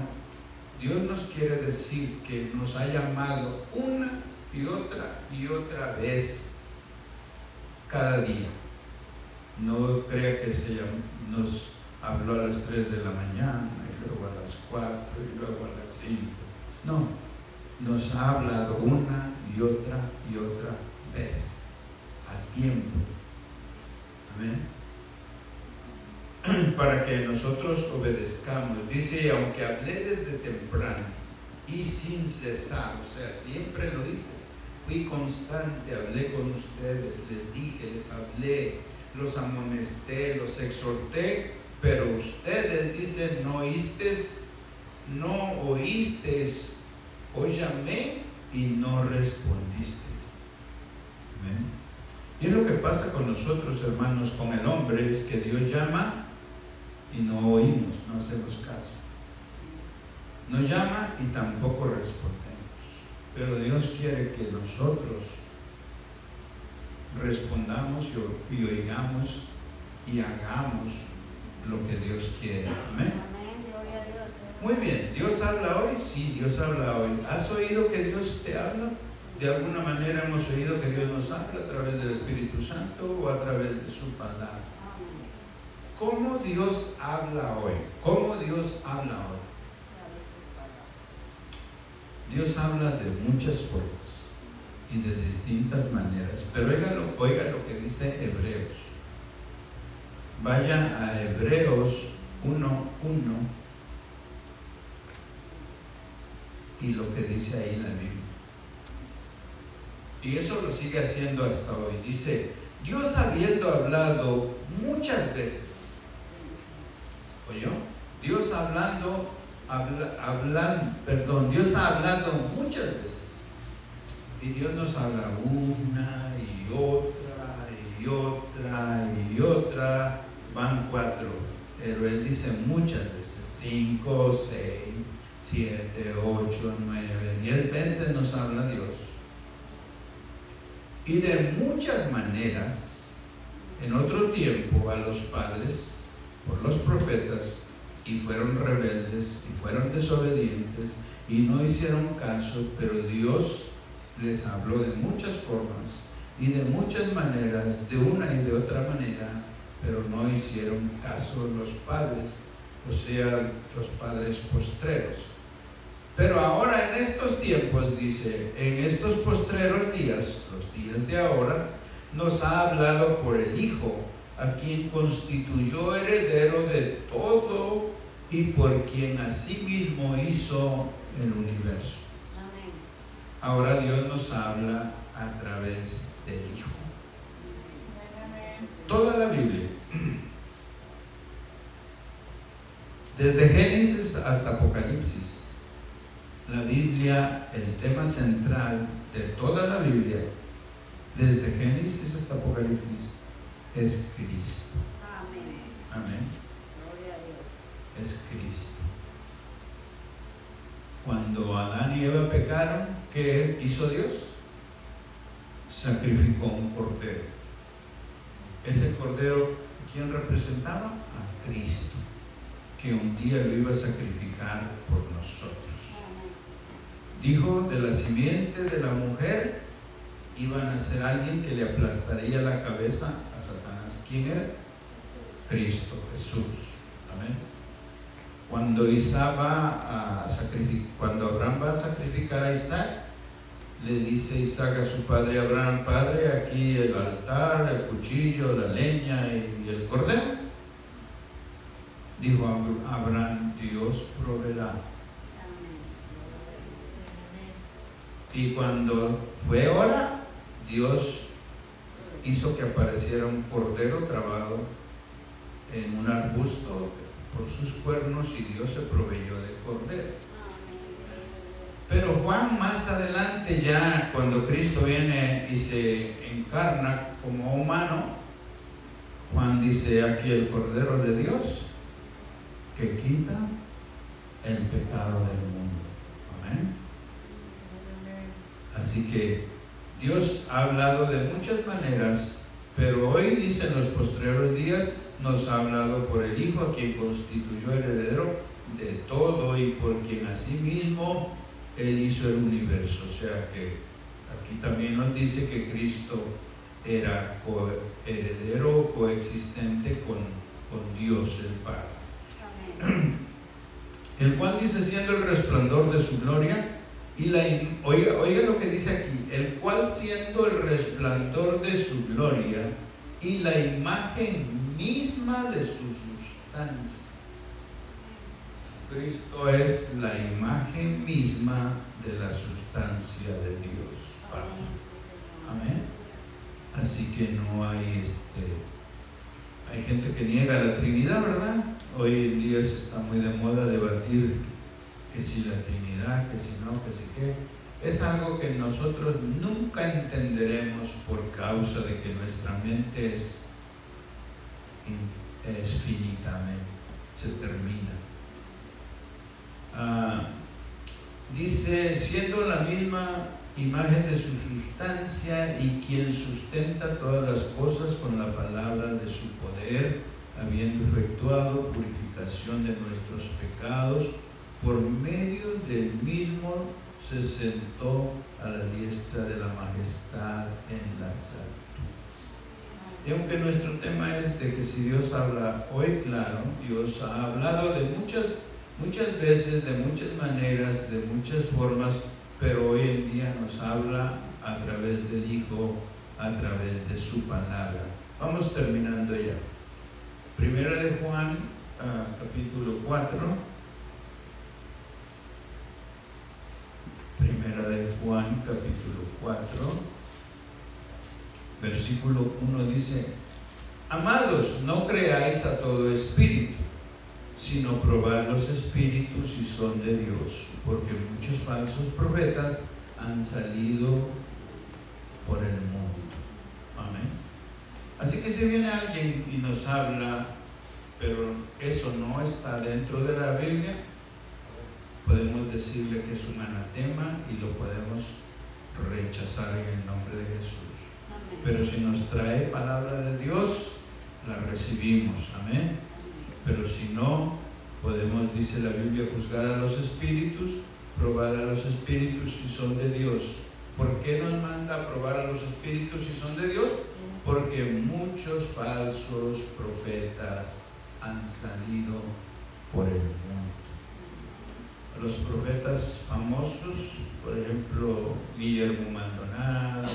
Dios nos quiere decir que nos ha llamado una y otra vez cada día. No crea que nos habló a las 3 de la mañana, y luego a las 4, y luego a las 5. No, nos ha hablado una y otra vez, a tiempo. Amén. Para que nosotros obedezcamos. Dice, aunque hablé desde temprano y sin cesar, o sea, siempre lo dice, fui constante, hablé con ustedes, les dije, les hablé, los amonesté, los exhorté, pero ustedes dicen, no oísteis, os llamé y no respondisteis. Amén. Y es lo que pasa con nosotros, hermanos, con el hombre, es que Dios llama y no oímos, no hacemos caso. Nos llama y tampoco respondemos. Pero Dios quiere que nosotros respondamos y oigamos y hagamos lo que Dios quiere. Amén. Muy bien, ¿Dios habla hoy? Sí, Dios habla hoy. ¿Has oído que Dios te habla? De alguna manera hemos oído que Dios nos habla a través del Espíritu Santo o a través de su palabra. ¿Cómo Dios habla hoy? ¿Cómo Dios habla hoy? Dios habla de muchas formas y de distintas maneras. Pero oiga lo que dice Hebreos. Vaya a Hebreos 1:1 y lo que dice ahí la Biblia. Y eso lo sigue haciendo hasta hoy. Dice, Dios habiendo hablado muchas veces, ¿oyó? Dios Dios ha hablado muchas veces. Y Dios nos habla una y otra y otra y otra. Van 4, pero Él dice muchas veces, 5, 6, 7, 8, 9, 10 veces nos habla Dios. Y de muchas maneras, en otro tiempo, a los padres, por los profetas, y fueron rebeldes, y fueron desobedientes, y no hicieron caso, pero Dios les habló de muchas formas, y de muchas maneras, de una y de otra manera, pero no hicieron caso los padres, o sea, los padres postreros. Pero ahora en estos tiempos, dice, en estos postreros días, los días de ahora, nos ha hablado por el Hijo, a quien constituyó heredero de todo y por quien asimismo hizo el universo. Amén. Ahora Dios nos habla a través del Hijo. Toda la Biblia, desde Génesis hasta Apocalipsis, la Biblia, el tema central de toda la Biblia, desde Génesis hasta Apocalipsis, es Cristo. Amén. Amén. Gloria a Dios. Es Cristo. Cuando Adán y Eva pecaron, ¿qué hizo Dios? Sacrificó un cordero. Ese cordero, ¿quién representaba? A Cristo, que un día lo iba a sacrificar por nosotros. Dijo, de la simiente de la mujer iban a ser alguien que le aplastaría la cabeza a Satanás. ¿Quién era? Cristo, Jesús. Amén. Cuando cuando Abraham va a sacrificar a Isaac, le dice Isaac a su padre Abraham: Padre, aquí el altar, el cuchillo, la leña y el cordero. Dijo Abraham: Dios proveerá. Y cuando fue hora, Dios hizo que apareciera un cordero trabado en un arbusto por sus cuernos, y Dios se proveyó de cordero. Pero Juan, más adelante, ya cuando Cristo viene y se encarna como humano, Juan dice: aquí el Cordero de Dios que quita el pecado del mundo. Amén. Así que Dios ha hablado de muchas maneras, pero hoy, dice, en los postreros días, nos ha hablado por el Hijo, a quien constituyó heredero de todo y por quien asimismo Él hizo el universo. O sea que aquí también nos dice que Cristo era coheredero, coexistente con Dios el Padre. Amén. El cual, dice, siendo el resplandor de su gloria, oiga lo que dice aquí: el cual, siendo el resplandor de su gloria y la imagen misma de su sustancia. Cristo es la imagen misma de la sustancia de Dios Padre. Amén. Así que no hay hay gente que niega la Trinidad, ¿verdad? Hoy en día se está muy de moda debatir que si la Trinidad, que si no, que si qué. Es algo que nosotros nunca entenderemos por causa de que nuestra mente es finitamente, se termina. Dice, siendo la misma imagen de su sustancia, y quien sustenta todas las cosas con la palabra de su poder, habiendo efectuado purificación de nuestros pecados, por medio del mismo se sentó a la diestra de la majestad en las alturas. Y aunque nuestro tema es de que si Dios habla hoy, claro, Dios ha hablado de muchas veces, de muchas maneras, de muchas formas, pero hoy en día nos habla a través del Hijo, a través de su palabra. Vamos terminando ya. Primera de Juan, capítulo 4. Primera de Juan, capítulo 4. Versículo 1 dice: amados, no creáis a todo espíritu, sino probad los espíritus si son de Dios, porque muchos falsos profetas han salido por el mundo. Amén. Así que si viene alguien y nos habla, pero eso no está dentro de la Biblia, podemos decirle que es un anatema y lo podemos rechazar en el nombre de Jesús. Amén. Pero si nos trae palabra de Dios, la recibimos. Amén. Pero si no, podemos, dice la Biblia, juzgar a los espíritus, probar a los espíritus si son de Dios. ¿Por qué nos manda a probar a los espíritus si son de Dios? Porque muchos falsos profetas han salido por el mundo. Los profetas famosos, por ejemplo, Guillermo Maldonado,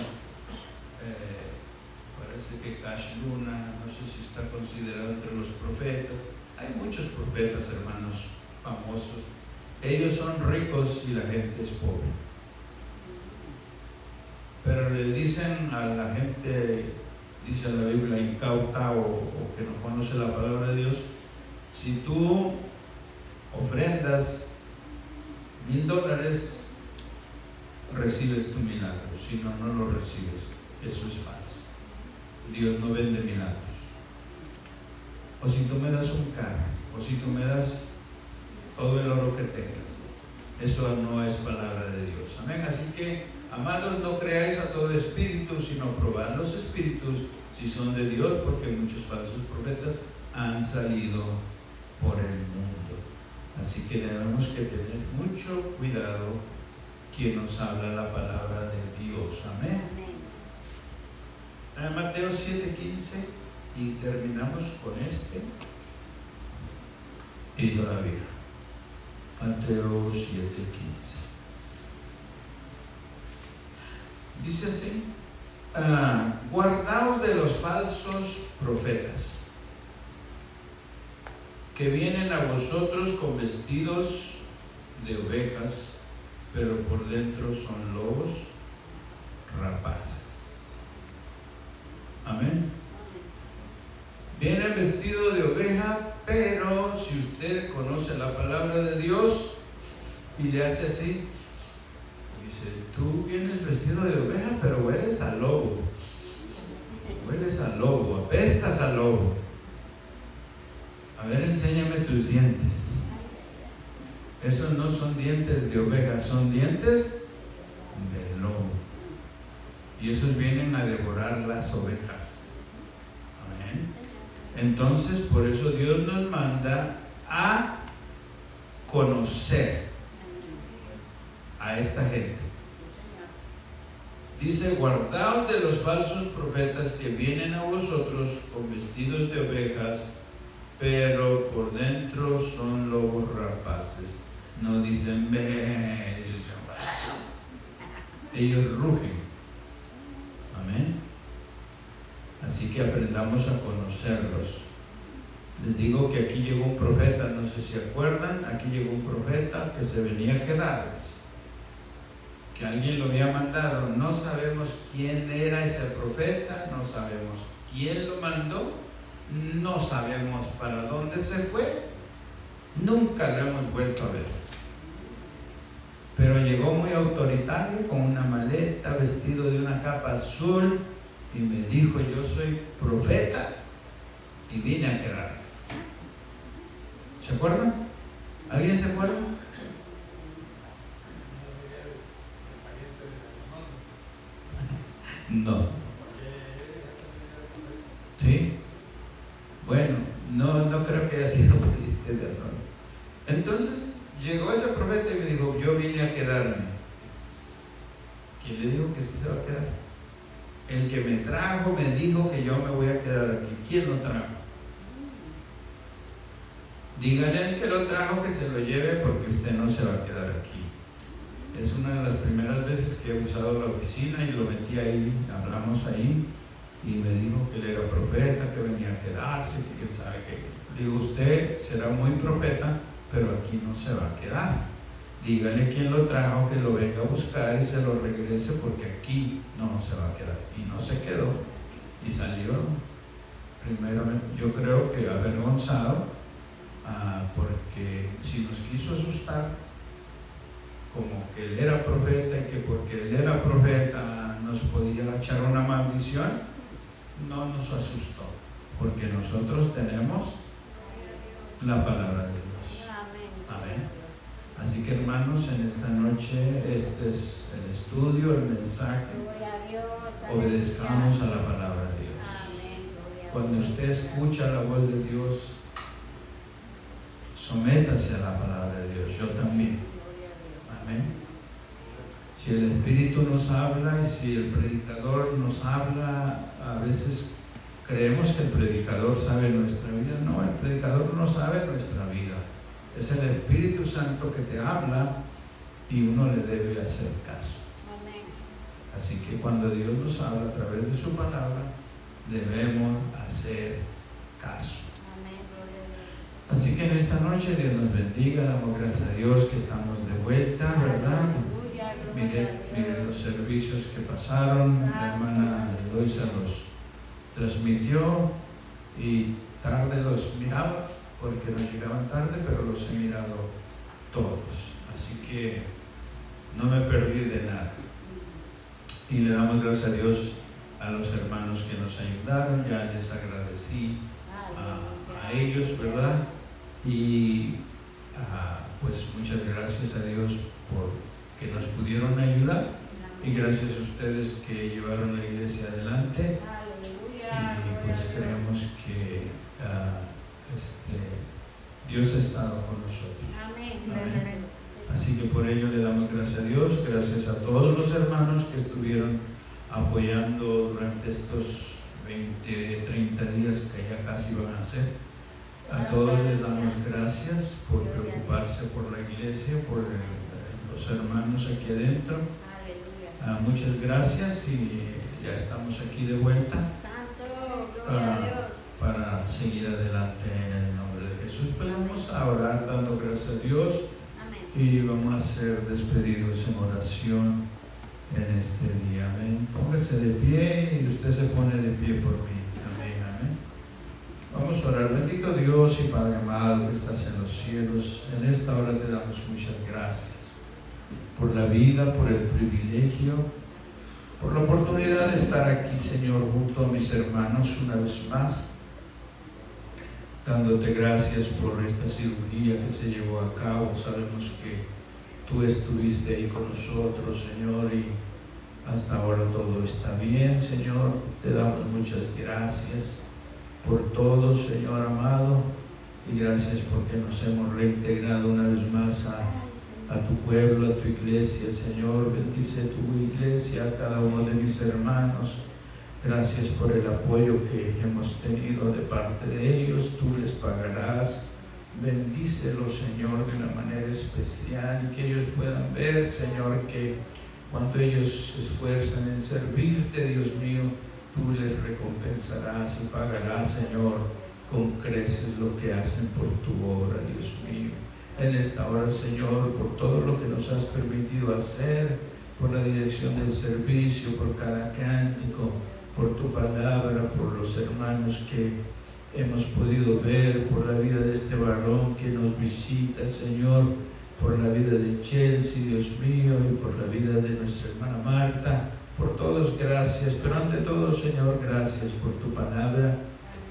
parece que Cash Luna, no sé si está considerado entre los profetas. Hay muchos profetas, hermanos, famosos. Ellos son ricos y la gente es pobre. Pero le dicen a la gente, dice la Biblia, incauta o que no conoce la palabra de Dios: si tú ofrendas $1,000, recibes tu milagro. Si no, no lo recibes. Eso es falso. Dios no vende milagros. O si tú me das un carro, o si tú me das todo el oro que tengas, eso no es palabra de Dios. Amén. Así que, amados, no creáis a todo espíritu, sino probad los espíritus si son de Dios, porque muchos falsos profetas han salido por el mundo. Así que tenemos que tener mucho cuidado quien nos habla la palabra de Dios. Amén. Mateo 7:15, y terminamos con este. Y todavía. Mateo 7:15. Dice así: guardaos de los falsos profetas, que vienen a vosotros con vestidos de ovejas, pero por dentro son lobos rapaces. Amén. Viene vestido de oveja, pero si usted conoce la palabra de Dios y le hace así, dice: tú vienes vestido de oveja, pero hueles a lobo. Hueles a lobo, apestas a lobo. A ver, enséñame tus dientes. Esos no son dientes de oveja, son dientes de lobo. Y esos vienen a devorar las ovejas. Amén. Entonces, por eso Dios nos manda a conocer a esta gente. Dice: guardaos de los falsos profetas que vienen a vosotros con vestidos de ovejas, pero por dentro son lobos rapaces. No dicen ve, ellos rugen. Amén. Así que aprendamos a conocerlos. Les digo que aquí llegó un profeta, no sé si acuerdan, aquí llegó un profeta que se venía a quedarles, que alguien lo había mandado. No sabemos quién era ese profeta, no sabemos quién lo mandó, no sabemos para dónde se fue, nunca lo hemos vuelto a ver. Pero llegó muy autoritario, con una maleta, vestido de una capa azul, y me dijo: yo soy profeta y vine a quedarme. ¿Se acuerdan? ¿Alguien se acuerda? No. ¿Sí? Bueno, no creo que haya sido pariente de Arnón. Entonces llegó ese profeta y me dijo: yo vine a quedarme. ¿Quién le dijo que usted se va a quedar? El que me trajo me dijo que yo me voy a quedar aquí. ¿Quién lo trajo? Dígale al que lo trajo que se lo lleve, porque usted no se va a quedar aquí. Es una de las primeras veces que he usado la oficina y lo metí ahí, hablamos ahí, y me dijo que él era profeta, que venía a quedarse, que quién sabe qué. Digo: usted será muy profeta, pero aquí no se va a quedar. Dígale quién lo trajo que lo venga a buscar y se lo regrese, porque aquí no se va a quedar. Y no se quedó. y salió primero, yo creo que avergonzado, porque si nos quiso asustar, como que él era profeta y que porque él era profeta nos podía echar una maldición, no nos asustó, porque nosotros tenemos la palabra de Dios. Amén. Así que hermanos, en esta noche este es el estudio, el mensaje. Obedezcamos a la palabra de Dios. Cuando usted escucha la voz de Dios, sométase a la palabra de Dios. Yo también. Amén. Si el Espíritu nos habla y si el predicador nos habla, a veces creemos que el predicador sabe nuestra vida. No, el predicador no sabe nuestra vida. Es el Espíritu Santo que te habla y uno le debe hacer caso. Amén. Así que cuando Dios nos habla a través de su palabra, debemos hacer caso. Amén. Gloria a Dios. Así que en esta noche Dios nos bendiga, damos gracias a Dios que estamos de vuelta, ¿verdad? Miren los servicios que pasaron, la hermana Eloisa los transmitió y tarde los miraba porque nos llegaban tarde, pero los he mirado todos. Así que no me perdí de nada. Y le damos gracias a Dios a los hermanos que nos ayudaron, ya les agradecí a ellos, ¿verdad? Y pues muchas gracias a Dios por que nos pudieron ayudar y gracias a ustedes que llevaron la iglesia adelante. Y pues creemos que Dios ha estado con nosotros. Amén. Así que por ello le damos gracias a Dios, gracias a todos los hermanos que estuvieron apoyando durante estos 20, 30 días que ya casi van a ser. A todos les damos gracias por preocuparse por la iglesia, por los hermanos aquí adentro. Muchas gracias y ya estamos aquí de vuelta para seguir adelante en el nombre de Jesús. Pues vamos a orar dando gracias a Dios y vamos a ser despedidos en oración en este día. Amén. Póngase de pie y usted se pone de pie por mí. Amén, amén. Vamos a orar. Bendito Dios y Padre amado que estás en los cielos, en esta hora te damos muchas gracias por la vida, por el privilegio, por la oportunidad de estar aquí, Señor, junto a mis hermanos una vez más, dándote gracias por esta cirugía que se llevó a cabo. Sabemos que tú estuviste ahí con nosotros, Señor, y hasta ahora todo está bien, Señor. Te damos muchas gracias por todo, Señor amado, y gracias porque nos hemos reintegrado una vez más a tu pueblo, a tu iglesia, Señor. Bendice tu iglesia, a cada uno de mis hermanos. Gracias por el apoyo que hemos tenido de parte de ellos. Tú les pagarás. Bendícelos, Señor, de una manera especial y que ellos puedan ver, Señor, que cuando ellos se esfuerzan en servirte, Dios mío, tú les recompensarás y pagarás, Señor, con creces lo que hacen por tu obra, Dios mío. En esta hora, Señor, por todo lo que nos has permitido hacer, por la dirección del servicio, por cada cántico, por tu palabra, por los hermanos que hemos podido ver, por la vida de este varón que nos visita, Señor, por la vida de Chelsea, Dios mío, y por la vida de nuestra hermana Marta. Por todos, gracias, pero ante todo, Señor, gracias por tu palabra,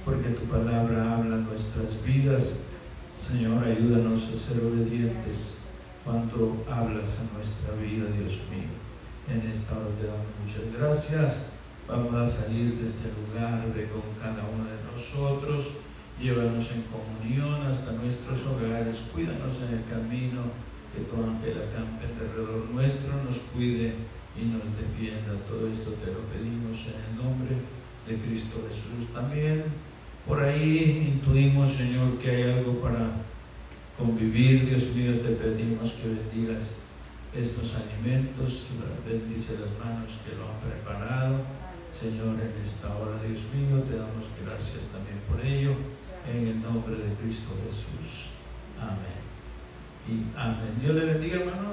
porque tu palabra habla nuestras vidas. Señor, ayúdanos a ser obedientes cuando hablas a nuestra vida, Dios mío. En esta hora te damos muchas gracias. Vamos a salir de este lugar, ve con cada uno de nosotros, llévanos en comunión hasta nuestros hogares, cuídanos en el camino, que todo ángel acampe alrededor nuestro, nos cuide y nos defienda. Todo esto te lo pedimos en el nombre de Cristo Jesús. También por ahí intuimos, Señor, que hay algo para convivir. Dios mío, te pedimos que bendigas estos alimentos, bendice las manos que lo han preparado, Señor, en esta hora. Dios mío, te damos gracias también por ello, en el nombre de Cristo Jesús. Amén y amén. Dios le bendiga, hermanos.